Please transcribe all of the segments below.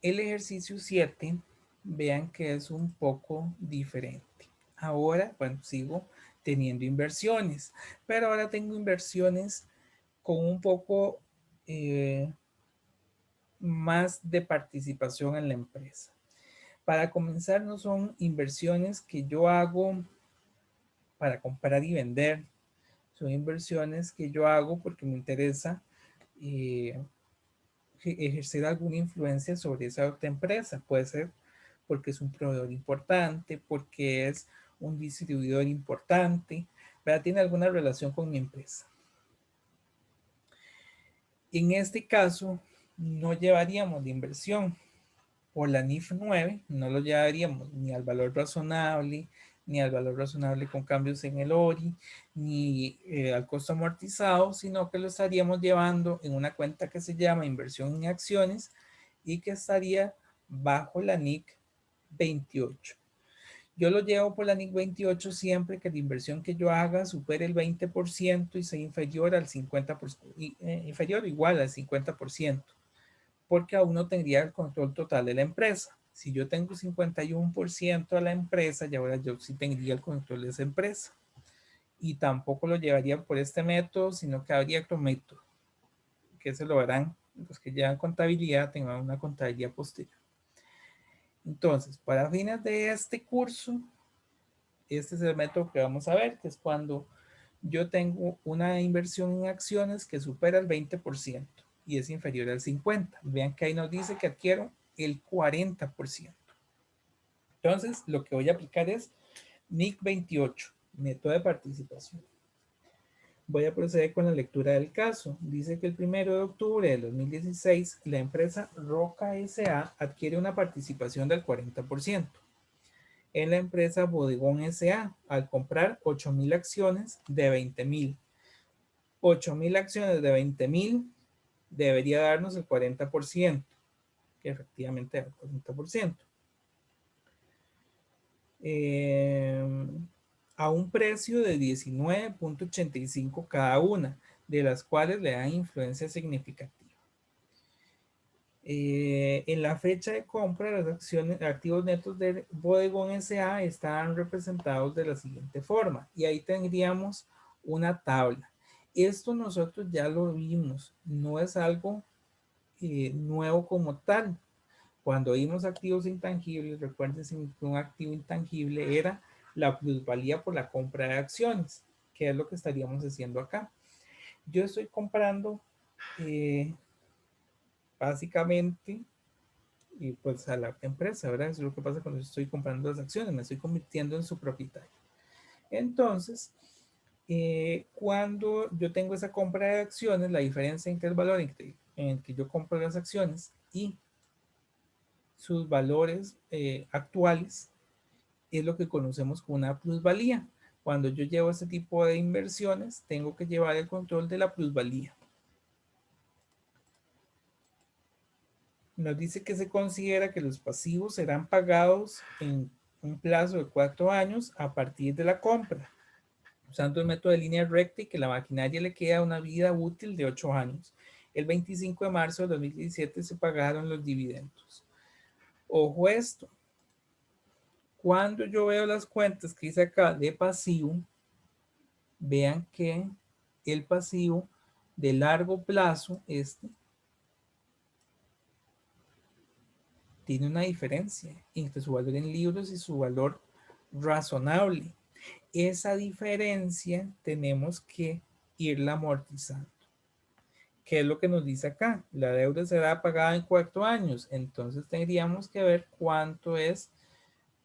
El ejercicio 7, vean que es un poco diferente. Ahora, bueno, sigo teniendo inversiones, pero ahora tengo inversiones con un poco más de participación en la empresa. Para comenzar, no son inversiones que yo hago para comprar y vender, son inversiones que yo hago porque me interesa eh, ejercer alguna influencia sobre esa otra empresa. Puede ser porque es un proveedor importante, porque es un distribuidor importante, ¿verdad? Tiene alguna relación con mi empresa. En este caso, no llevaríamos de inversión por la NIF 9, no lo llevaríamos ni al valor razonable, ni al valor razonable con cambios en el ORI, ni al costo amortizado, sino que lo estaríamos llevando en una cuenta que se llama inversión en acciones y que estaría bajo la NIC 28. Yo lo llevo por la NIC 28 siempre que la inversión que yo haga supere el 20% y sea inferior al 50%, inferior o igual al 50%, porque aún no tendría el control total de la empresa. Si yo tengo 51% de la empresa, ya ahora yo sí tendría el control de esa empresa. Y tampoco lo llevaría por este método, sino que habría otro método, que se lo verán los que llevan contabilidad, tengan una contabilidad posterior. Entonces, para fines de este curso, este es el método que vamos a ver, que es cuando yo tengo una inversión en acciones que supera el 20% y es inferior al 50%. Vean que ahí nos dice que adquiero el 40%. Entonces, lo que voy a aplicar es NIC 28, método de participación. Voy a proceder con la lectura del caso. Dice que el 1 de octubre de 2016, la empresa Roca S.A. adquiere una participación del 40% en la empresa Bodegón S.A. al comprar 8,000 acciones de 20,000. 8,000 acciones de 20,000 debería darnos el 40%, que efectivamente da el 40%. A un precio de 19.85 cada una, de las cuales le dan influencia significativa. En la fecha de compra, las acciones, activos netos de Bodegón S.A. están representados de la siguiente forma, y ahí tendríamos una tabla. Esto nosotros ya lo vimos, no es algo nuevo como tal. Cuando vimos activos intangibles, recuerden que un activo intangible era la plusvalía por la compra de acciones, que es lo que estaríamos haciendo acá. Yo estoy comprando básicamente pues a la empresa, ¿verdad? Eso es lo que pasa cuando estoy comprando las acciones, me estoy convirtiendo en su propietario. Entonces, cuando yo tengo esa compra de acciones, la diferencia entre el valor en que yo compro las acciones y sus valores actuales es lo que conocemos como una plusvalía. Cuando yo llevo este tipo de inversiones, tengo que llevar el control de la plusvalía. Nos dice que se considera que los pasivos serán pagados en un plazo de 4 años a partir de la compra, usando el método de línea recta y que la maquinaria le queda una vida útil de 8 años. El 25 de marzo de 2017 se pagaron los dividendos. Ojo esto, cuando yo veo las cuentas que hice acá de pasivo, vean que el pasivo de largo plazo, tiene una diferencia entre su valor en libros y su valor razonable. Esa diferencia tenemos que irla amortizando. ¿Qué es lo que nos dice acá? La deuda será pagada en 4 años, entonces tendríamos que ver cuánto es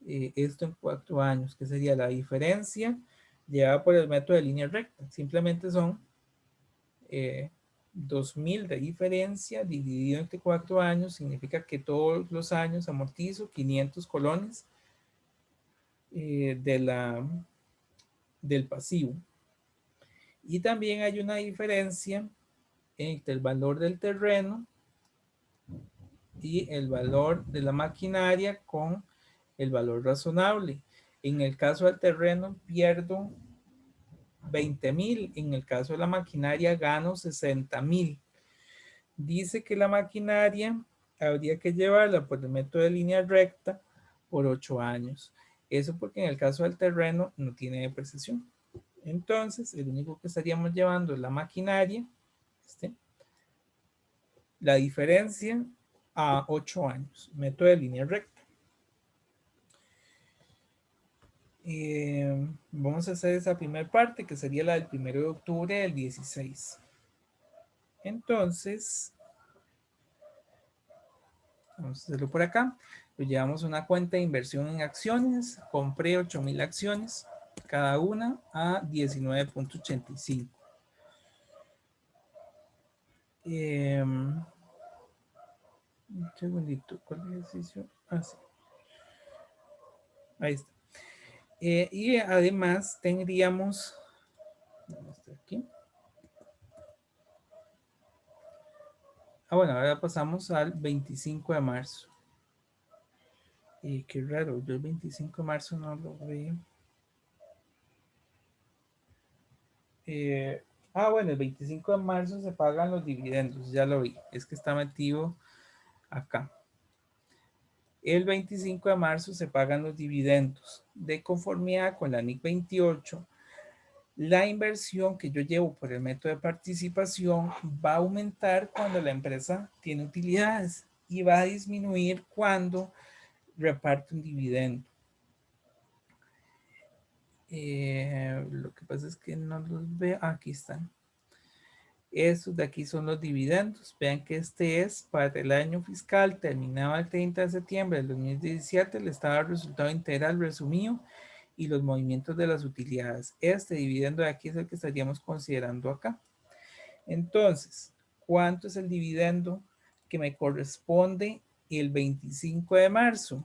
esto en 4 años, que sería la diferencia llevada por el método de línea recta. Simplemente son 2,000 de diferencia dividido entre 4 años, significa que todos los años amortizo 500 colones del pasivo. Y también hay una diferencia entre el valor del terreno y el valor de la maquinaria con el valor razonable. En el caso del terreno pierdo 20,000, en el caso de la maquinaria gano 60,000. Dice que la maquinaria habría que llevarla por el método de línea recta por 8 años. Eso porque en el caso del terreno no tiene depreciación. Entonces, el único que estaríamos llevando es la maquinaria, la diferencia a 8 años, método de línea recta. Vamos a hacer esa primera parte, que sería la del 1 de octubre del 16. Entonces, vamos a hacerlo por acá. Lo llevamos a una cuenta de inversión en acciones. Compré 8,000 acciones, cada una a 19.85. Un segundito, ¿cuál ejercicio? Ah, sí. Ahí está. Y además tendríamos, aquí. Bueno, ahora pasamos al 25 de marzo. Qué raro, yo el 25 de marzo no lo veo. Bueno, el 25 de marzo se pagan los dividendos, ya lo vi, es que está metido acá. El 25 de marzo se pagan los dividendos. De conformidad con la NIC 28, la inversión que yo llevo por el método de participación va a aumentar cuando la empresa tiene utilidades y va a disminuir cuando reparte un dividendo. Lo que pasa es que no los veo. Aquí están. Estos de aquí son los dividendos. Vean que este es para el año fiscal terminado el 30 de septiembre del 2017, el estado de resultado integral resumido y los movimientos de las utilidades. Este dividendo de aquí es el que estaríamos considerando acá. Entonces, ¿cuánto es el dividendo que me corresponde el 25 de marzo?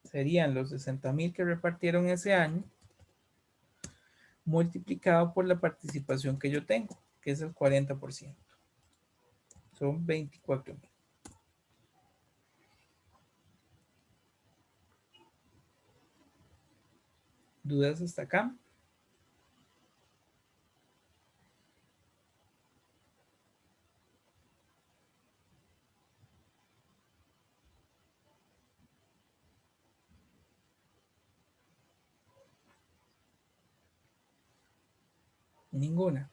Serían los 60,000 que repartieron ese año multiplicado por la participación que yo tengo, que es el 40%. Son 24,000. ¿Dudas hasta acá? Ninguna.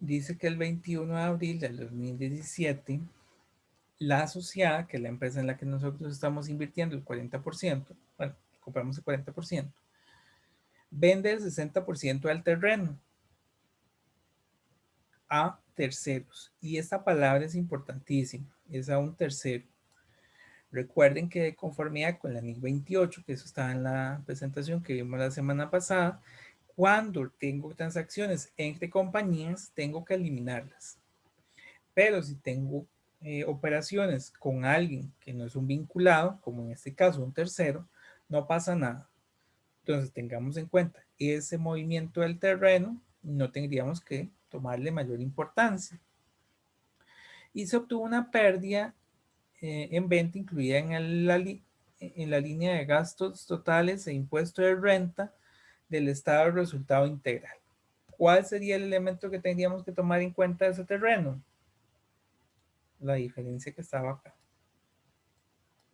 Dice que el 21 de abril del 2017, la asociada, que es la empresa en la que nosotros estamos invirtiendo el 40%, bueno, compramos el 40%, vende el 60% del terreno a terceros. Y esta palabra es importantísima, es a un tercero. Recuerden que de conformidad con la NIC 28, que eso estaba en la presentación que vimos la semana pasada, cuando tengo transacciones entre compañías, tengo que eliminarlas. Pero si tengo operaciones con alguien que no es un vinculado, como en este caso un tercero, no pasa nada. Entonces tengamos en cuenta ese movimiento del terreno, no tendríamos que tomarle mayor importancia. Y se obtuvo una pérdida en venta incluida en la línea de gastos totales e impuesto de renta del estado de resultado integral. ¿Cuál sería el elemento que tendríamos que tomar en cuenta de ese terreno? La diferencia que estaba acá,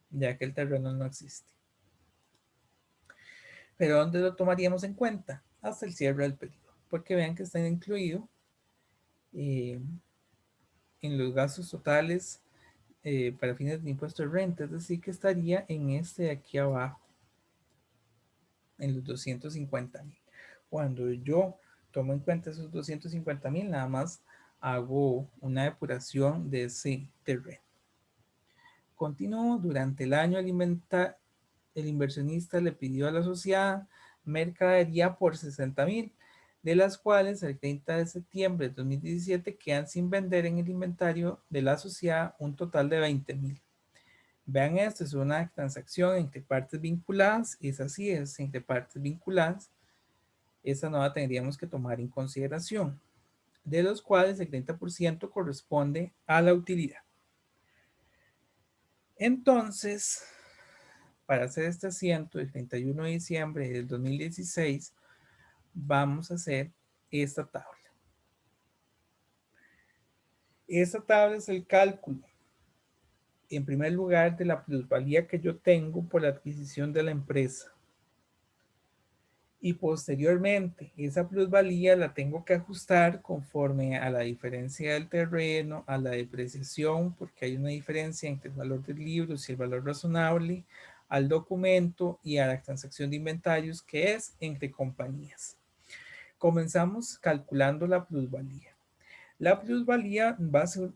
ya que el terreno no existe. Pero ¿dónde lo tomaríamos en cuenta? Hasta el cierre del periodo, porque vean que está incluido en los gastos totales para fines de impuesto de renta, es decir, que estaría en este de aquí abajo, en los 250,000. Cuando yo tomo en cuenta esos 250,000, nada más hago una depuración de ese terreno. Continúo. Durante el año el inversionista le pidió a la asociada mercadería por 60,000, de las cuales el 30 de septiembre de 2017 quedan sin vender en el inventario de la asociada un total de 20,000. Vean, esto es una transacción entre partes vinculadas, es así, es entre partes vinculadas. Esta no la tendríamos que tomar en consideración, de los cuales el 30% corresponde a la utilidad. Entonces, para hacer este asiento el 31 de diciembre del 2016, vamos a hacer esta tabla. Esta tabla es el cálculo, en primer lugar, de la plusvalía que yo tengo por la adquisición de la empresa. Y posteriormente, esa plusvalía la tengo que ajustar conforme a la diferencia del terreno, a la depreciación, porque hay una diferencia entre el valor del libro y el valor razonable, al documento y a la transacción de inventarios, que es entre compañías. Comenzamos calculando la plusvalía. La plusvalía va a ser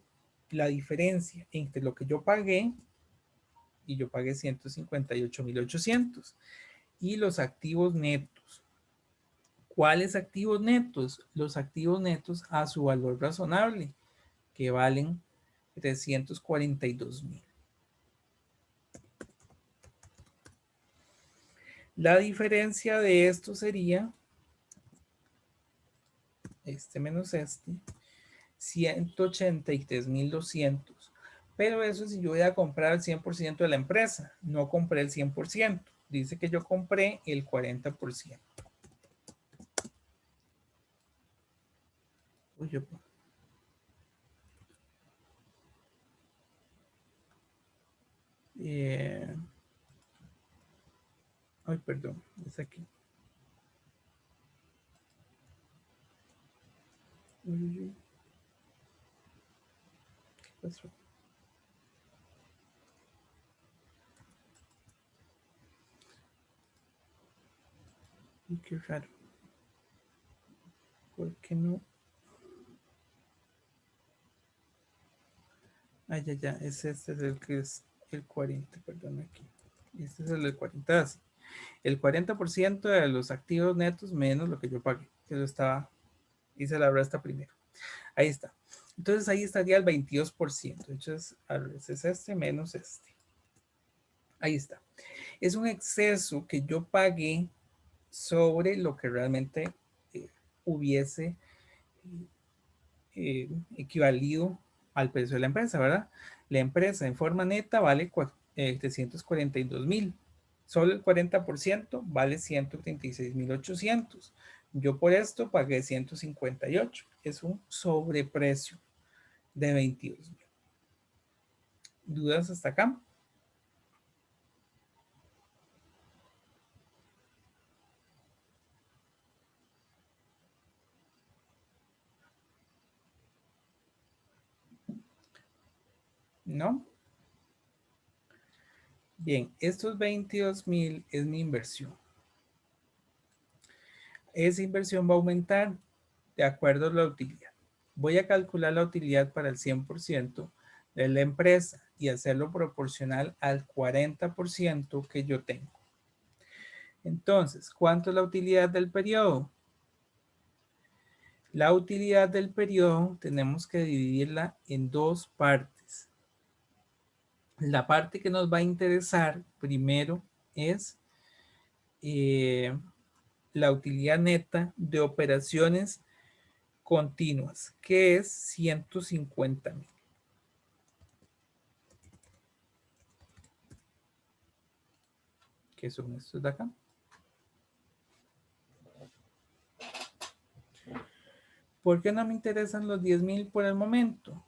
la diferencia entre lo que yo pagué, y yo pagué 158.800, y los activos netos. ¿Cuáles activos netos? Los activos netos a su valor razonable, que valen 342.000. La diferencia de esto sería este menos este, 183.200. Pero eso si yo voy a comprar el 100% de la empresa, no compré el 100%. Dice que yo compré el 40%. Uy, yo... Ay, perdón, es aquí. ¿Qué pasó? Y qué raro. ¿Por qué no? Ah, ya, este es el que es el 40, perdón, aquí. Este es el del 40, sí. El 40% de los activos netos menos lo que yo pagué. Que lo estaba, hice la resta primero. Ahí está. Entonces ahí estaría el 22%. Entonces, es este menos este. Ahí está. Es un exceso que yo pagué sobre lo que realmente hubiese equivalido al precio de la empresa, ¿verdad? La empresa en forma neta vale 342.000. Solo el 40% vale 136.800. Yo por esto pagué 158. Es un sobreprecio de 22.000. ¿Dudas hasta acá? ¿No? Bien, estos 22.000 es mi inversión. Esa inversión va a aumentar de acuerdo a la utilidad. Voy a calcular la utilidad para el 100% de la empresa y hacerlo proporcional al 40% que yo tengo. Entonces, ¿cuánto es la utilidad del periodo? La utilidad del periodo tenemos que dividirla en dos partes. La parte que nos va a interesar primero es la utilidad neta de operaciones continuas, que es 150.000. Que son estos de acá. ¿Por qué no me interesan los 10.000 por el momento?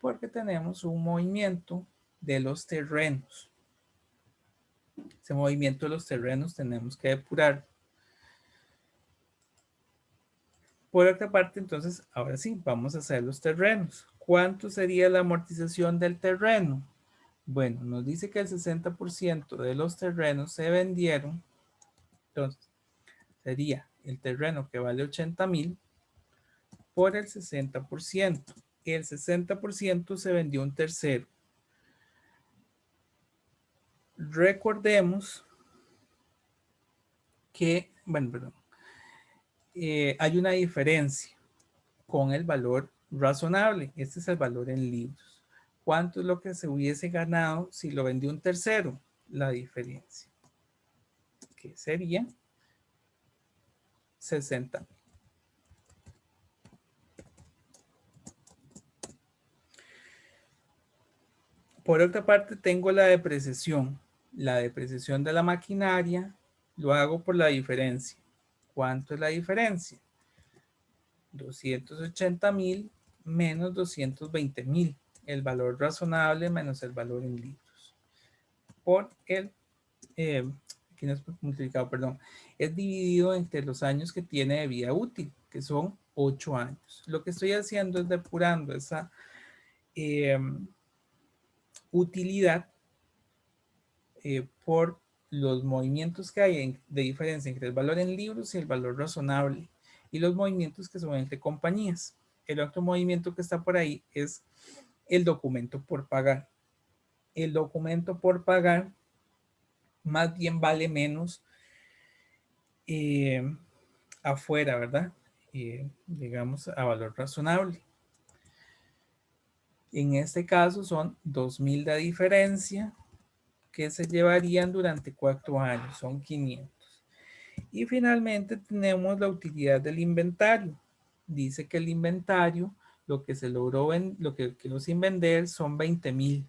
Porque tenemos un movimiento de los terrenos. Ese movimiento de los terrenos tenemos que depurar. Por otra parte, entonces, ahora sí, vamos a hacer los terrenos. ¿Cuánto sería la amortización del terreno? Bueno, nos dice que el 60% de los terrenos se vendieron. Entonces, sería el terreno que vale 80.000 por el 60%. El 60% se vendió un tercero. Recordemos que, bueno, perdón, hay una diferencia con el valor razonable. Este es el valor en libros. ¿Cuánto es lo que se hubiese ganado si lo vendió un tercero? La diferencia, que sería 60. Por otra parte, tengo la depreciación. La depreciación de la maquinaria lo hago por la diferencia. ¿Cuánto es la diferencia? 280.000 menos 220.000. El valor razonable menos el valor en libros. Por el, aquí no es multiplicado, perdón, es dividido entre los años que tiene de vida útil, que son 8 años. Lo que estoy haciendo es depurando esa utilidad por los movimientos que hay de diferencia entre el valor en libros y el valor razonable y los movimientos que son entre compañías. El otro movimiento que está por ahí es el documento por pagar. El documento por pagar más bien vale menos afuera, ¿verdad? Digamos a valor razonable. En este caso son 2.000 de diferencia que se llevarían durante 4 años, son 500. Y finalmente tenemos la utilidad del inventario. Dice que el inventario, lo que se logró, lo que quedó sin vender son 20.000.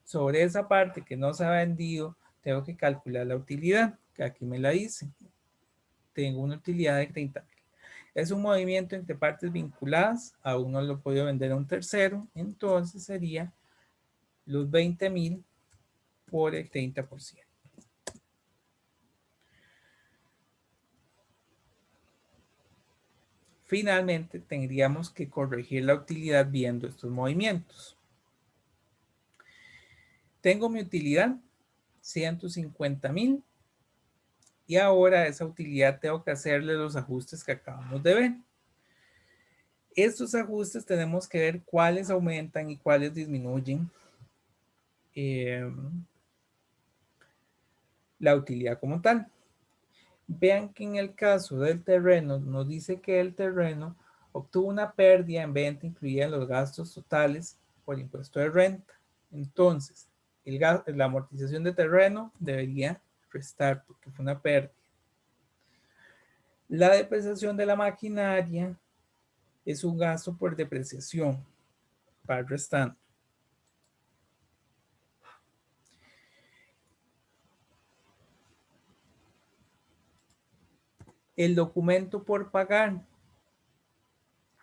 Sobre esa parte que no se ha vendido, tengo que calcular la utilidad, que aquí me la dice. Tengo una utilidad de 30.000. Es un movimiento entre partes vinculadas, aún no lo he podido vender a un tercero, entonces sería los 20.000 por el 30%. Finalmente, tendríamos que corregir la utilidad viendo estos movimientos. Tengo mi utilidad, 150.000, y ahora a esa utilidad tengo que hacerle los ajustes que acabamos de ver. Estos ajustes tenemos que ver cuáles aumentan y cuáles disminuyen la utilidad como tal. Vean que en el caso del terreno nos dice que el terreno obtuvo una pérdida en venta incluida en los gastos totales por impuesto de renta. Entonces, la amortización de terreno debería restar porque fue una pérdida. La depreciación de la maquinaria es un gasto por depreciación, para restante. El documento por pagar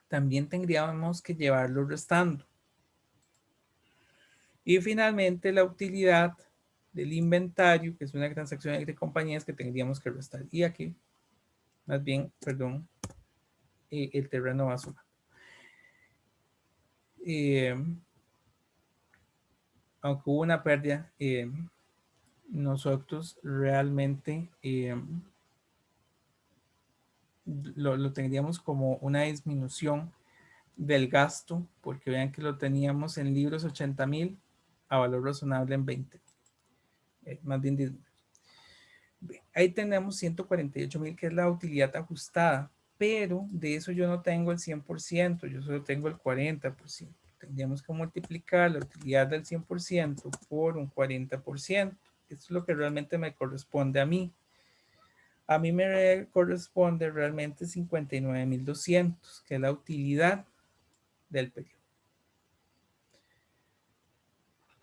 también tendríamos que llevarlo restando. Y finalmente la utilidad del inventario, que es una transacción entre compañías que tendríamos que restar. Y aquí, más bien, perdón, el terreno va a sumar. Aunque hubo una pérdida, nosotros realmente lo tendríamos como una disminución del gasto, porque vean que lo teníamos en libros 80.000 a valor razonable en 20. Más bien disminuye. Ahí tenemos 148.000, que es la utilidad ajustada, pero de eso yo no tengo el 100%, yo solo tengo el 40%. Tendríamos que multiplicar la utilidad del 100% por un 40%. Esto es lo que realmente me corresponde a mí. A mí me corresponde realmente 59.200, que es la utilidad del periodo.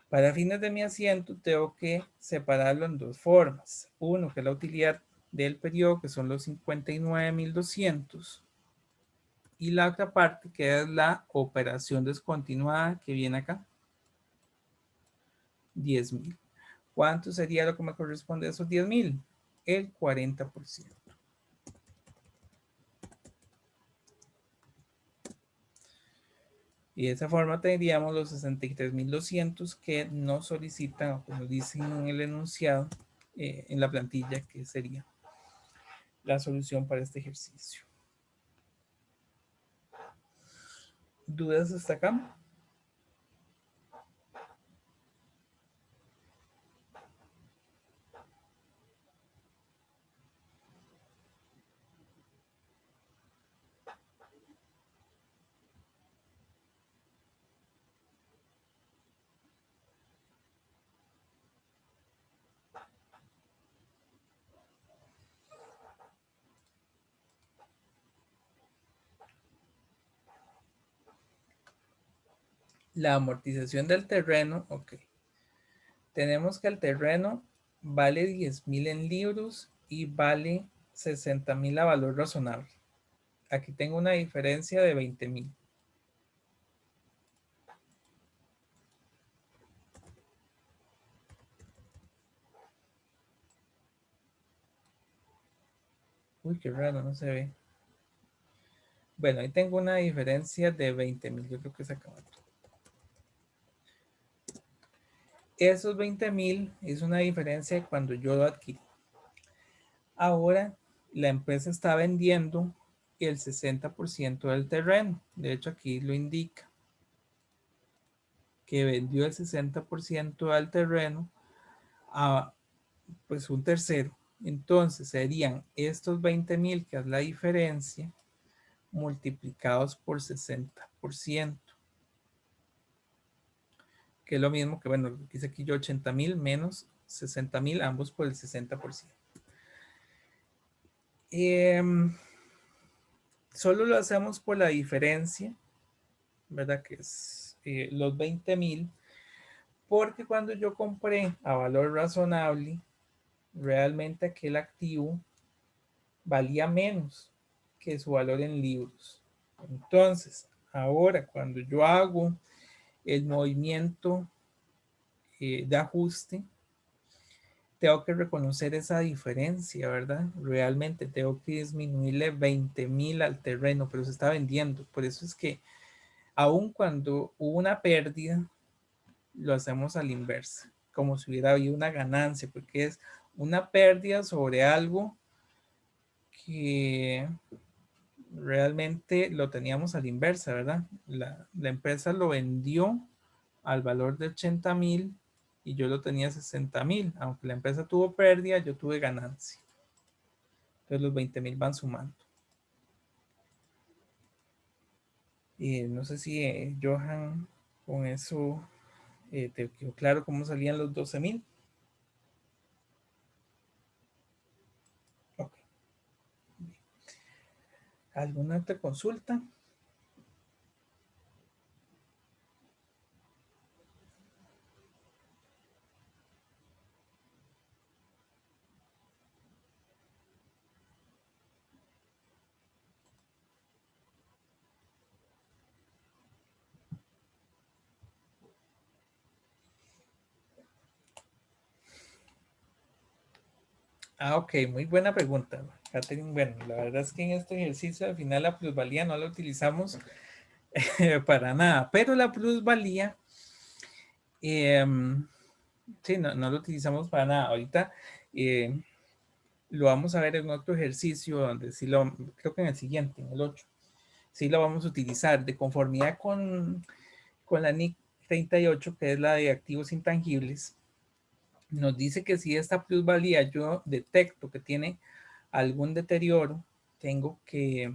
Para fines de mi asiento tengo que separarlo en dos formas. Uno, que es la utilidad del periodo, que son los 59.200. Y la otra parte, que es la operación descontinuada, que viene acá. 10.000. ¿Cuánto sería lo que me corresponde a esos 10.000? El 40%. Y de esa forma tendríamos los 63.200 que nos solicitan, o como dicen en el enunciado, en la plantilla, que sería la solución para este ejercicio. ¿Dudas hasta acá? La amortización del terreno, ok. Tenemos que el terreno vale 10.000 en libros y vale 60.000 a valor razonable. Aquí tengo una diferencia de 20.000. Uy, qué raro, no se ve. Bueno, ahí tengo una diferencia de 20,000. Yo creo que se acaba. Esos 20,000 es una diferencia de cuando yo lo adquirí. Ahora la empresa está vendiendo el 60% del terreno. De hecho, aquí lo indica que vendió el 60% del terreno a pues un tercero. Entonces serían estos 20,000, que es la diferencia, multiplicados por 60%, que es lo mismo que, bueno, dice aquí yo 80,000 menos 60,000, ambos por el 60%. Solo lo hacemos por la diferencia, ¿verdad? Que es los 20,000, porque cuando yo compré a valor razonable, realmente aquel activo valía menos que su valor en libros. Entonces, ahora cuando yo hago el movimiento de ajuste, tengo que reconocer esa diferencia, ¿verdad? Realmente tengo que disminuirle 20,000 al terreno, pero se está vendiendo. Por eso es que aun cuando hubo una pérdida, lo hacemos a la inversa, como si hubiera habido una ganancia, porque es una pérdida sobre algo que realmente lo teníamos a la inversa, ¿verdad? La empresa lo vendió al valor de 80,000 y yo lo tenía 60,000. Aunque la empresa tuvo pérdida, yo tuve ganancia. Entonces los 20,000 van sumando. Y no sé si Johan, con eso te quedó claro cómo salían los 12,000. Ok. ¿Alguna otra consulta? Ah, ok, muy buena pregunta, Catherine. Bueno, la verdad es que en este ejercicio al final la plusvalía no la utilizamos para nada, pero la plusvalía, sí, no lo utilizamos para nada. Ahorita lo vamos a ver en otro ejercicio donde sí lo, creo que en el siguiente, en el 8, sí lo vamos a utilizar de conformidad con la NIC 38, que es la de activos intangibles. Nos dice que si esta plusvalía yo detecto que tiene algún deterioro, tengo que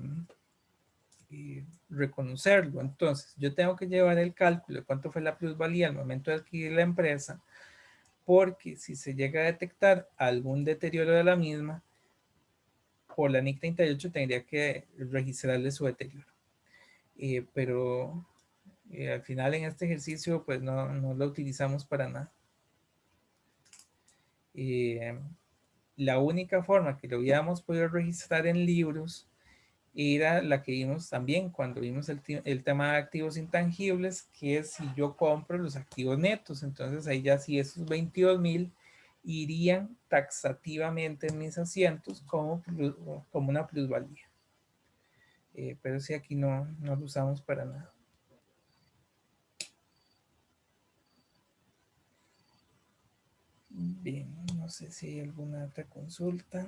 reconocerlo. Entonces, yo tengo que llevar el cálculo de cuánto fue la plusvalía al momento de adquirir la empresa, porque si se llega a detectar algún deterioro de la misma, por la NIC 38 tendría que registrarle su deterioro. Pero al final en este ejercicio pues no lo utilizamos para nada. La única forma que lo hubiéramos podido registrar en libros era la que vimos también cuando vimos el tema de activos intangibles, que es si yo compro los activos netos. Entonces ahí ya sí esos 22,000 irían taxativamente en mis asientos como una plusvalía. Pero sí aquí no lo usamos para nada. Bien, no sé si hay alguna otra consulta.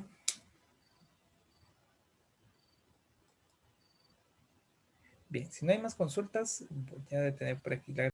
Bien, si no hay más consultas, voy a detener por aquí la